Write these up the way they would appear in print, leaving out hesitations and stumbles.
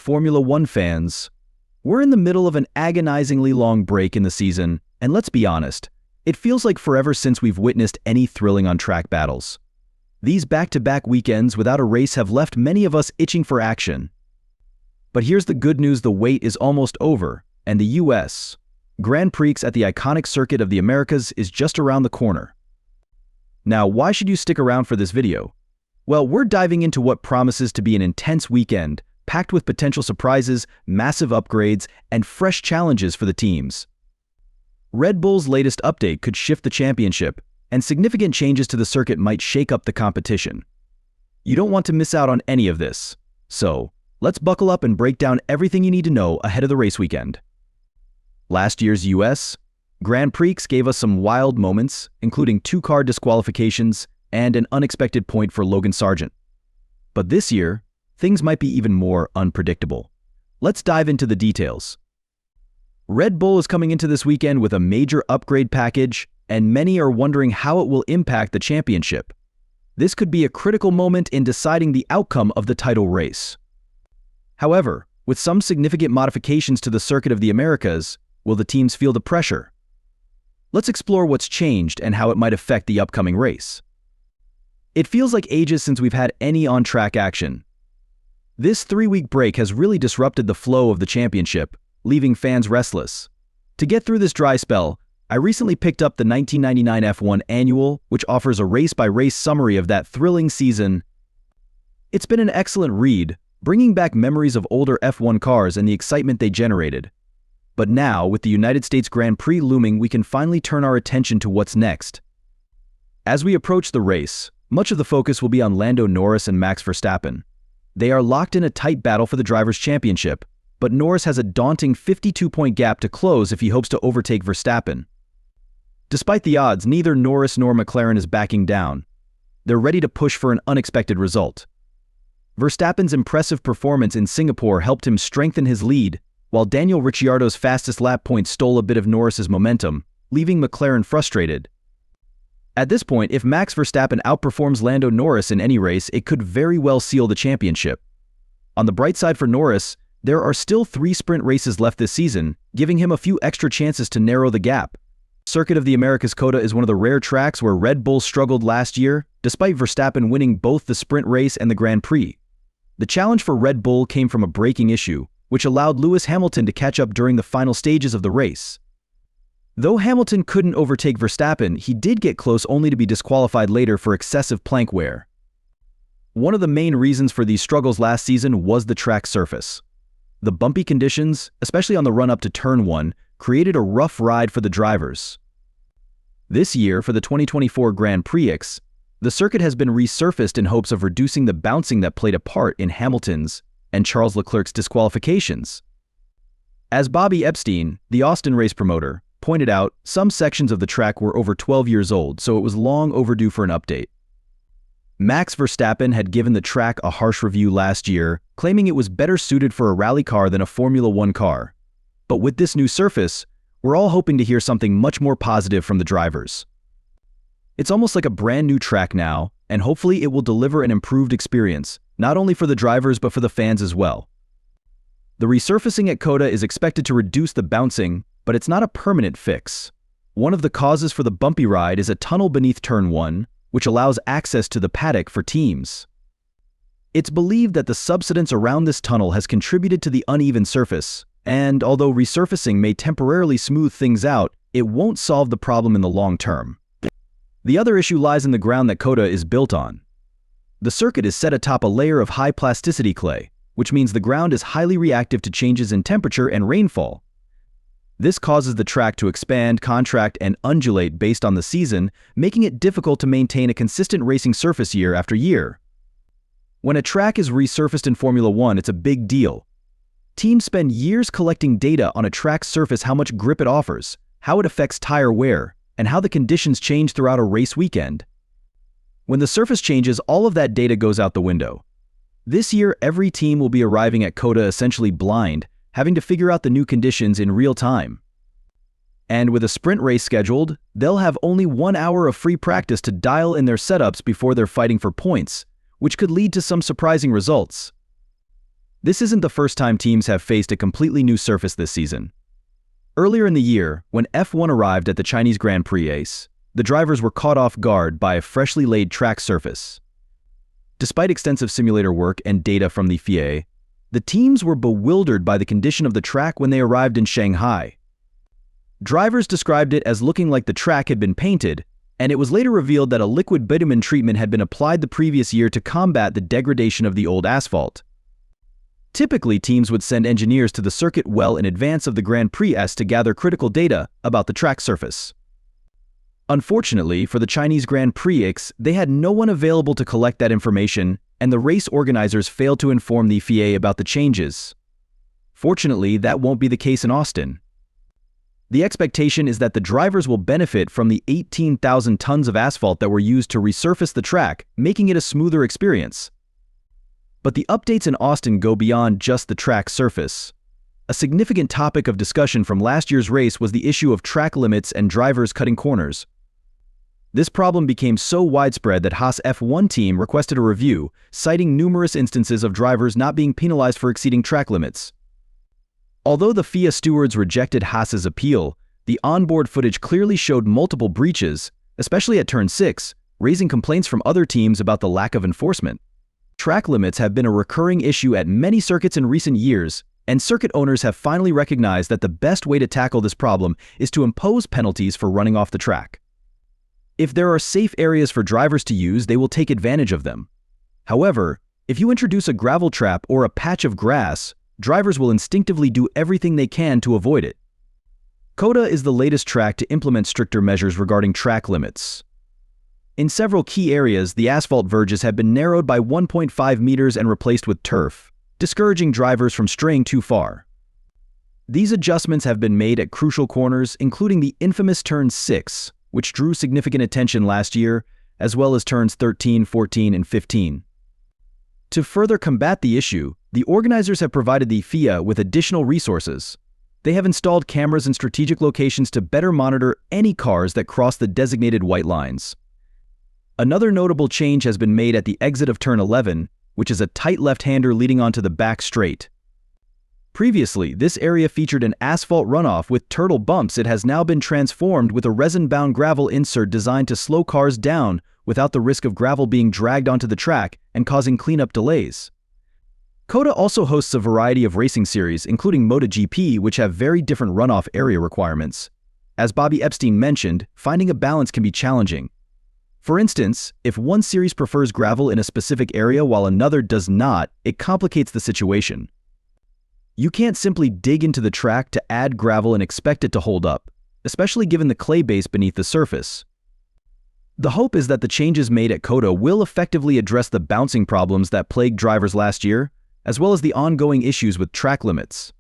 Formula One fans, we're in the middle of an agonizingly long break in the season, and let's be honest, it feels like forever since we've witnessed any thrilling on-track battles. These back-to-back weekends without a race have left many of us itching for action. But here's the good news: the wait is almost over, and the U.S. Grand Prix at the iconic Circuit of the Americas is just around the corner. Now, why should you stick around for this video? Well, we're diving into what promises to be an intense weekend, packed with potential surprises, massive upgrades, and fresh challenges for the teams. Red Bull's latest update could shift the championship, and significant changes to the circuit might shake up the competition. You don't want to miss out on any of this. So, let's buckle up and break down everything you need to know ahead of the race weekend. Last year's US Grand Prix gave us some wild moments, including two-car disqualifications and an unexpected point for Logan Sargent. But this year, things might be even more unpredictable. Let's dive into the details. Red Bull is coming into this weekend with a major upgrade package, and many are wondering how it will impact the championship. This could be a critical moment in deciding the outcome of the title race. However, with some significant modifications to the Circuit of the Americas, will the teams feel the pressure? Let's explore what's changed and how it might affect the upcoming race. It feels like ages since we've had any on-track action. This 3-week break has really disrupted the flow of the championship, leaving fans restless. To get through this dry spell, I recently picked up the 1999 F1 Annual, which offers a race-by-race summary of that thrilling season. It's been an excellent read, bringing back memories of older F1 cars and the excitement they generated. But now, with the United States Grand Prix looming, we can finally turn our attention to what's next. As we approach the race, much of the focus will be on Lando Norris and Max Verstappen. They are locked in a tight battle for the Drivers' Championship, but Norris has a daunting 52-point gap to close if he hopes to overtake Verstappen. Despite the odds, neither Norris nor McLaren is backing down. They're ready to push for an unexpected result. Verstappen's impressive performance in Singapore helped him strengthen his lead, while Daniel Ricciardo's fastest lap point stole a bit of Norris's momentum, leaving McLaren frustrated. At this point, if Max Verstappen outperforms Lando Norris in any race, it could very well seal the championship. On the bright side for Norris, there are still 3 sprint races left this season, giving him a few extra chances to narrow the gap. Circuit of the Americas COTA is one of the rare tracks where Red Bull struggled last year, despite Verstappen winning both the sprint race and the Grand Prix. The challenge for Red Bull came from a braking issue, which allowed Lewis Hamilton to catch up during the final stages of the race. Though Hamilton couldn't overtake Verstappen, he did get close only to be disqualified later for excessive plank wear. One of the main reasons for these struggles last season was the track surface. The bumpy conditions, especially on the run-up to Turn 1, created a rough ride for the drivers. This year, for the 2024 Grand Prix, the circuit has been resurfaced in hopes of reducing the bouncing that played a part in Hamilton's and Charles Leclerc's disqualifications. As Bobby Epstein, the Austin race promoter, pointed out, some sections of the track were over 12 years old, so it was long overdue for an update. Max Verstappen had given the track a harsh review last year, claiming it was better suited for a rally car than a Formula One car. But with this new surface, we're all hoping to hear something much more positive from the drivers. It's almost like a brand new track now, and hopefully it will deliver an improved experience, not only for the drivers but for the fans as well. The resurfacing at COTA is expected to reduce the bouncing, but it's not a permanent fix. One of the causes for the bumpy ride is a tunnel beneath Turn 1, which allows access to the paddock for teams. It's believed that the subsidence around this tunnel has contributed to the uneven surface, and although resurfacing may temporarily smooth things out, it won't solve the problem in the long term. The other issue lies in the ground that COTA is built on. The circuit is set atop a layer of high plasticity clay, which means the ground is highly reactive to changes in temperature and rainfall. This causes the track to expand, contract, and undulate based on the season, making it difficult to maintain a consistent racing surface year after year. When a track is resurfaced in Formula One, it's a big deal. Teams spend years collecting data on a track's surface: how much grip it offers, how it affects tire wear, and how the conditions change throughout a race weekend. When the surface changes, all of that data goes out the window. This year, every team will be arriving at COTA essentially blind, having to figure out the new conditions in real time. And with a sprint race scheduled, they'll have only 1 hour of free practice to dial in their setups before they're fighting for points, which could lead to some surprising results. This isn't the first time teams have faced a completely new surface this season. Earlier in the year, when F1 arrived at the Chinese Grand Prix Ace, the drivers were caught off guard by a freshly laid track surface. Despite extensive simulator work and data from the FIA, the teams were bewildered by the condition of the track when they arrived in Shanghai. Drivers described it as looking like the track had been painted, and it was later revealed that a liquid bitumen treatment had been applied the previous year to combat the degradation of the old asphalt. Typically, teams would send engineers to the circuit well in advance of the Grand Prix to gather critical data about the track surface. Unfortunately, for the Chinese Grand Prix, they had no one available to collect that information, and the race organizers failed to inform the FIA about the changes. Fortunately, that won't be the case in Austin. The expectation is that the drivers will benefit from the 18,000 tons of asphalt that were used to resurface the track, making it a smoother experience. But the updates in Austin go beyond just the track surface. A significant topic of discussion from last year's race was the issue of track limits and drivers cutting corners. This problem became so widespread that Haas F1 team requested a review, citing numerous instances of drivers not being penalized for exceeding track limits. Although the FIA stewards rejected Haas's appeal, the onboard footage clearly showed multiple breaches, especially at turn 6, raising complaints from other teams about the lack of enforcement. Track limits have been a recurring issue at many circuits in recent years, and circuit owners have finally recognized that the best way to tackle this problem is to impose penalties for running off the track. If there are safe areas for drivers to use, they will take advantage of them. However, if you introduce a gravel trap or a patch of grass, drivers will instinctively do everything they can to avoid it. COTA is the latest track to implement stricter measures regarding track limits. In several key areas, the asphalt verges have been narrowed by 1.5 meters and replaced with turf, discouraging drivers from straying too far. These adjustments have been made at crucial corners, including the infamous turn 6, which drew significant attention last year, as well as turns 13, 14, and 15. To further combat the issue, the organizers have provided the FIA with additional resources. They have installed cameras in strategic locations to better monitor any cars that cross the designated white lines. Another notable change has been made at the exit of turn 11, which is a tight left-hander leading onto the back straight. Previously, this area featured an asphalt runoff with turtle bumps. It has now been transformed with a resin-bound gravel insert designed to slow cars down without the risk of gravel being dragged onto the track and causing cleanup delays. COTA also hosts a variety of racing series, including MotoGP, which have very different runoff area requirements. As Bobby Epstein mentioned, finding a balance can be challenging. For instance, if one series prefers gravel in a specific area while another does not, it complicates the situation. You can't simply dig into the track to add gravel and expect it to hold up, especially given the clay base beneath the surface. The hope is that the changes made at COTA will effectively address the bouncing problems that plagued drivers last year, as well as the ongoing issues with track limits.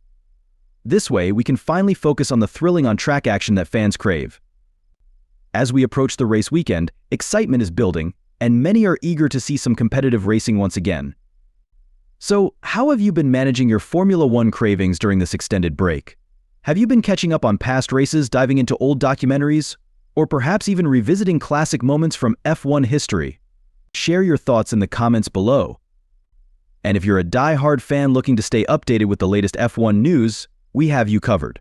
This way, we can finally focus on the thrilling on-track action that fans crave. As we approach the race weekend, excitement is building, and many are eager to see some competitive racing once again. So, how have you been managing your Formula One cravings during this extended break? Have you been catching up on past races, diving into old documentaries, or perhaps even revisiting classic moments from F1 history? Share your thoughts in the comments below. And if you're a die-hard fan looking to stay updated with the latest F1 news, we have you covered.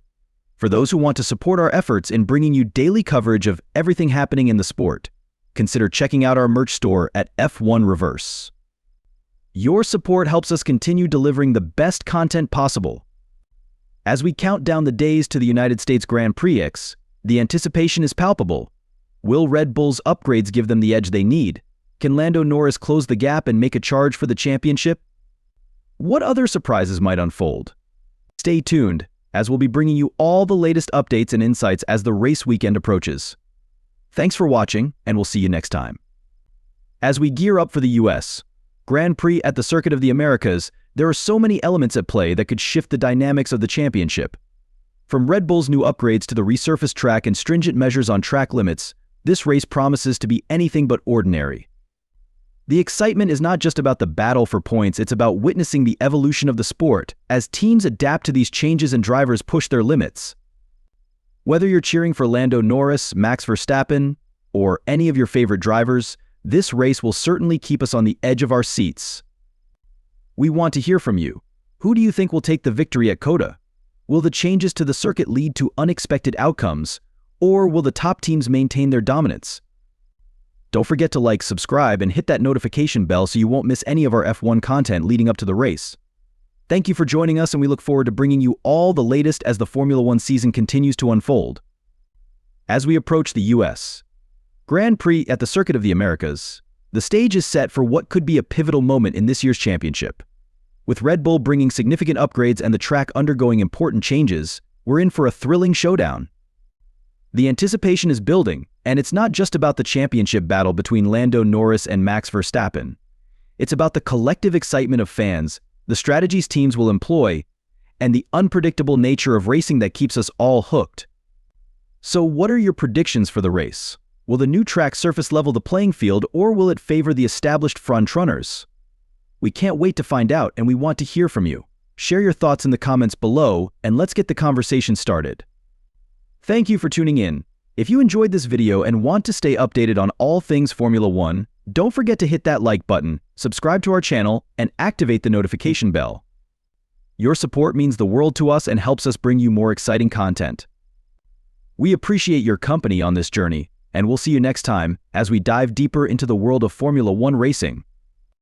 For those who want to support our efforts in bringing you daily coverage of everything happening in the sport, consider checking out our merch store at F1 Reverse. Your support helps us continue delivering the best content possible. As we count down the days to the United States Grand Prix, the anticipation is palpable. Will Red Bull's upgrades give them the edge they need? Can Lando Norris close the gap and make a charge for the championship? What other surprises might unfold? Stay tuned, as we'll be bringing you all the latest updates and insights as the race weekend approaches. Thanks for watching, and we'll see you next time. As we gear up for the US Grand Prix at the Circuit of the Americas, there are so many elements at play that could shift the dynamics of the championship. From Red Bull's new upgrades to the resurfaced track and stringent measures on track limits, this race promises to be anything but ordinary. The excitement is not just about the battle for points, it's about witnessing the evolution of the sport as teams adapt to these changes and drivers push their limits. Whether you're cheering for Lando Norris, Max Verstappen, or any of your favorite drivers, this race will certainly keep us on the edge of our seats. We want to hear from you. Who do you think will take the victory at COTA? Will the changes to the circuit lead to unexpected outcomes, or will the top teams maintain their dominance? Don't forget to like, subscribe, and hit that notification bell so you won't miss any of our F1 content leading up to the race. Thank you for joining us, and we look forward to bringing you all the latest as the Formula One season continues to unfold. As we approach the U.S. Grand Prix at the Circuit of the Americas, the stage is set for what could be a pivotal moment in this year's championship. With Red Bull bringing significant upgrades and the track undergoing important changes, we're in for a thrilling showdown. The anticipation is building, and it's not just about the championship battle between Lando Norris and Max Verstappen. It's about the collective excitement of fans, the strategies teams will employ, and the unpredictable nature of racing that keeps us all hooked. So what are your predictions for the race? Will the new track surface level the playing field, or will it favor the established frontrunners? We can't wait to find out, and we want to hear from you. Share your thoughts in the comments below, and let's get the conversation started. Thank you for tuning in. If you enjoyed this video and want to stay updated on all things Formula One, don't forget to hit that like button, subscribe to our channel, and activate the notification bell. Your support means the world to us and helps us bring you more exciting content. We appreciate your company on this journey, and we'll see you next time as we dive deeper into the world of Formula One racing.